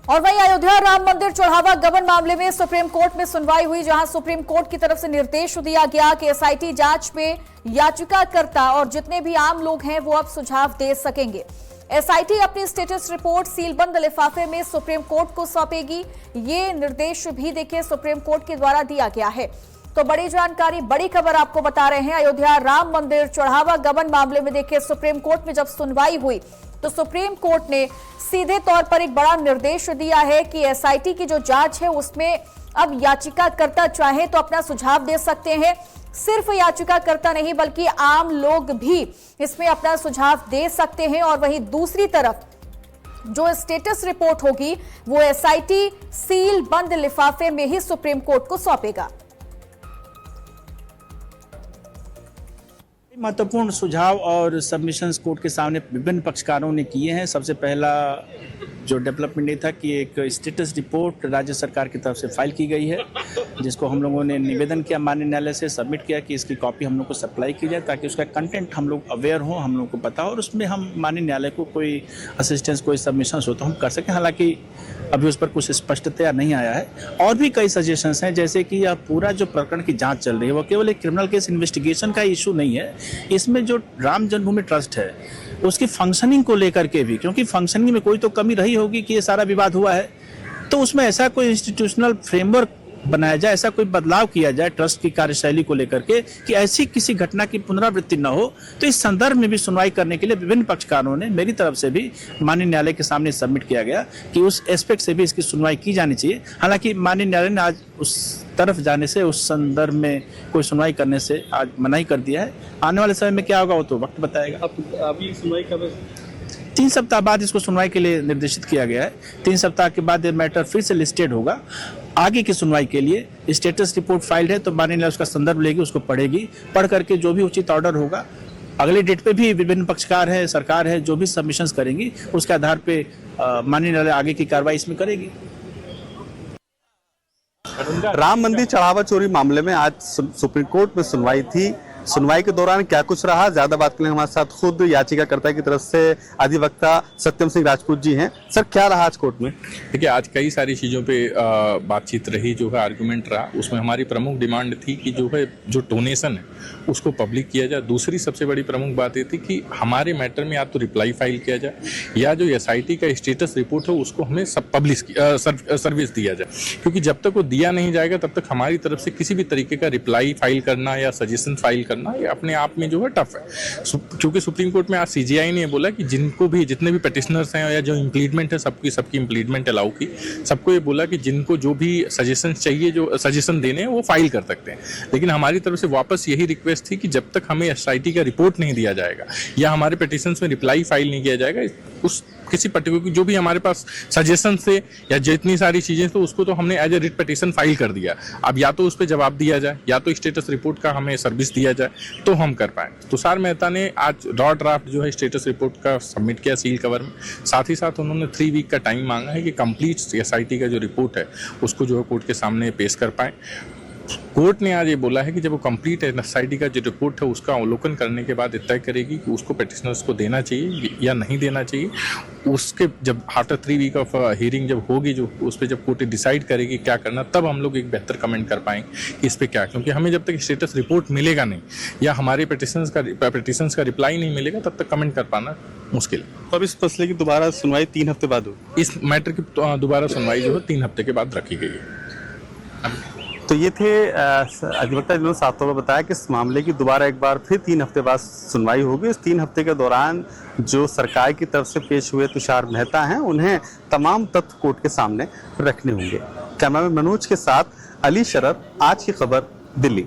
और वहीं अयोध्या राम मंदिर चढ़ावा गबन मामले में सुप्रीम कोर्ट में सुनवाई हुई, जहां सुप्रीम कोर्ट की तरफ से निर्देश दिया गया कि एसआईटी जांच में याचिकाकर्ता और जितने भी आम लोग हैं वो अब सुझाव दे सकेंगे। एसआईटी अपनी स्टेटस रिपोर्ट सीलबंद लिफाफे में सुप्रीम कोर्ट को सौंपेगी। ये निर्देश भी देखिए सुप्रीम कोर्ट के द्वारा दिया गया है। तो बड़ी जानकारी, बड़ी खबर आपको बता रहे हैं। अयोध्या राम मंदिर चढ़ावा गबन मामले में देखिए सुप्रीम कोर्ट में जब सुनवाई हुई तो सुप्रीम कोर्ट ने सीधे तौर पर एक बड़ा निर्देश दिया है कि एसआईटी की जो जांच है उसमें अब याचिकाकर्ता चाहे तो अपना सुझाव दे सकते हैं। सिर्फ याचिकाकर्ता नहीं बल्कि आम लोग भी इसमें अपना सुझाव दे सकते हैं। और वहीं दूसरी तरफ जो स्टेटस रिपोर्ट होगी वो एसआईटी सील बंद लिफाफे में ही सुप्रीम कोर्ट को सौंपेगा। महत्वपूर्ण सुझाव और सबमिशंस कोर्ट के सामने विभिन्न पक्षकारों ने किए हैं। सबसे पहला जो डेवलपमेंट ये था कि एक स्टेटस रिपोर्ट राज्य सरकार की तरफ से फाइल की गई है, जिसको हम लोगों ने निवेदन किया माननीय न्यायालय से, सबमिट किया कि इसकी कॉपी हम लोग को सप्लाई की जाए ताकि उसका कंटेंट हम लोग अवेयर हो, हम लोग को पता हो और उसमें हम माननीय न्यायालय को कोई असिस्टेंस, कोई सबमिशंस हो तो हम कर सकें। हालांकि अभी उस पर कुछ स्पष्टता नहीं आया है। और भी कई सजेशंस हैं, जैसे कि यह पूरा जो प्रकरण की जांच चल रही है वो केवल एक क्रिमिनल केस इन्वेस्टिगेशन का इशू नहीं है। इसमें जो राम जन्मभूमि ट्रस्ट है उसकी फंक्शनिंग को लेकर के भी, क्योंकि फंक्शनिंग में कोई तो कमी रही होगी कि ये सारा विवाद हुआ है, तो उसमें ऐसा कोई इंस्टीट्यूशनल फ्रेमवर्क बनाया जाए, ऐसा कोई बदलाव किया जाए ट्रस्ट की कार्यशैली को लेकर के कि ऐसी किसी घटना की पुनरावृत्ति न हो। तो इस संदर्भ में भी सुनवाई करने के लिए विभिन्न पक्षकारों ने मेरी तरफ से भी माननीय न्यायालय के सामने सबमिट किया गया कि उस एस्पेक्ट से भी इसकी सुनवाई की जानी चाहिए। हालांकि माननीय न्यायालय ने आज उस तरफ जाने से, उस संदर्भ में कोई सुनवाई करने से आज मनाही कर दिया है। आने वाले समय में क्या होगा वो तो वक्त बताएगा। अभी सुनवाई कब? 3 सप्ताह बाद इसको सुनवाई के लिए निर्देशित किया गया है। 3 सप्ताह के बाद ये मैटर फिर से लिस्टेड होगा आगे की सुनवाई के लिए। स्टेटस रिपोर्ट फाइल्ड है तो माननीय न्यायालय उसका संदर्भ लेगी, उसको पढ़ेगी, पढ़ करके जो भी उचित ऑर्डर होगा, अगले डेट पे भी विभिन्न पक्षकार है, सरकार है, जो भी सबमिशंस करेंगी उसके आधार पे माननीय न्यायालय आगे की कार्रवाई इसमें करेगी। राम मंदिर चढ़ावा चोरी मामले में आज सुप्रीम कोर्ट में सुनवाई थी। सुनवाई के दौरान क्या कुछ रहा, ज्यादा बात के लिए हमारे साथ खुद याचिकाकर्ता की तरफ से अधिवक्ता सत्यम सिंह राजपूत जी हैं। सर, क्या रहा आज कोर्ट में? देखिए, आज कई सारी चीज़ों पे बातचीत रही, जो है आर्गुमेंट रहा। उसमें हमारी प्रमुख डिमांड थी कि जो डोनेशन है उसको पब्लिक किया जाए। दूसरी सबसे बड़ी प्रमुख बात ये थी कि हमारे मैटर में या तो रिप्लाई फाइल किया जाए या जो एसआईटी का स्टेटस रिपोर्ट है उसको हमें सब पब्लिश सर्विस दिया जाए, क्योंकि जब तक वो दिया नहीं जाएगा तब तक हमारी तरफ से किसी भी तरीके का रिप्लाई फाइल करना या सजेशन फाइल करना ये अपने आप में जो है टफ है। क्योंकि सुप्रीम कोर्ट में आज सीजीआई ने बोला कि जितने भी पेटिशनर्स हैं या जो इम्प्लीडमेंट है सबकी इम्प्लीडमेंट अलाउ की, सबको ये बोला कि जिनको जो भी सजेशन चाहिए, जो सजेशन देने हैं वो फाइल कर सकते हैं। लेकिन हमारी तरफ से वापस यही रिक्वेस्ट थी कि जब तक हमें एसआईटी का रिपोर्ट नहीं दिया जाएगा या हमारे पिटिशंस में रिप्लाई फाइल नहीं किया जाएगा, उस किसी पर्टिकुलर जो भी हमारे पास सजेशन से या जितनी सारी चीज़ें तो उसको तो हमने as a writ petition file कर दिया। अब या तो उस पर जवाब दिया जाए या तो स्टेटस रिपोर्ट का हमें सर्विस दिया जाए तो हम कर पाएँ। तुषार मेहता ने आज रॉ ड्राफ्ट जो है स्टेटस रिपोर्ट का सबमिट किया सील कवर में। साथ ही साथ उन्होंने 3 वीक का टाइम मांगा है कि कंप्लीट एसआईटी का जो रिपोर्ट है उसको जो है कोर्ट के सामने पेश कर पाएँ। कोर्ट ने आज ये बोला है कि जब वो कंप्लीट एसआईटी का जो रिपोर्ट है उसका अवलोकन करने के बाद तय करेगी कि उसको पिटिशनर्स को देना चाहिए या नहीं देना चाहिए। उसके जब आफ्टर 3 वीक ऑफ हियरिंग जब होगी, जो उस पर जब कोर्ट डिसाइड करेगी क्या करना, तब हम लोग एक बेहतर कमेंट कर पाएंगे कि इस पर क्या, क्योंकि हमें जब तक स्टेटस रिपोर्ट मिलेगा नहीं या हमारे पिटिशंस का रिप्लाई नहीं मिलेगा तब तक कमेंट कर पाना मुश्किल है। तो अब इस मसले की दोबारा सुनवाई 3 हफ्ते बाद होगी। इस मैटर की दोबारा सुनवाई जो है 3 हफ्ते के बाद रखी गई है। तो ये थे अधिवक्ता जिन्होंने साफ तौर पर बताया कि इस मामले की दोबारा एक बार फिर 3 हफ्ते बाद सुनवाई होगी। इस 3 हफ्ते के दौरान जो सरकार की तरफ से पेश हुए तुषार मेहता हैं उन्हें तमाम तथ्य कोर्ट के सामने रखने होंगे। कैमरामैन मनोज के साथ अली शरफ, आज की खबर, दिल्ली।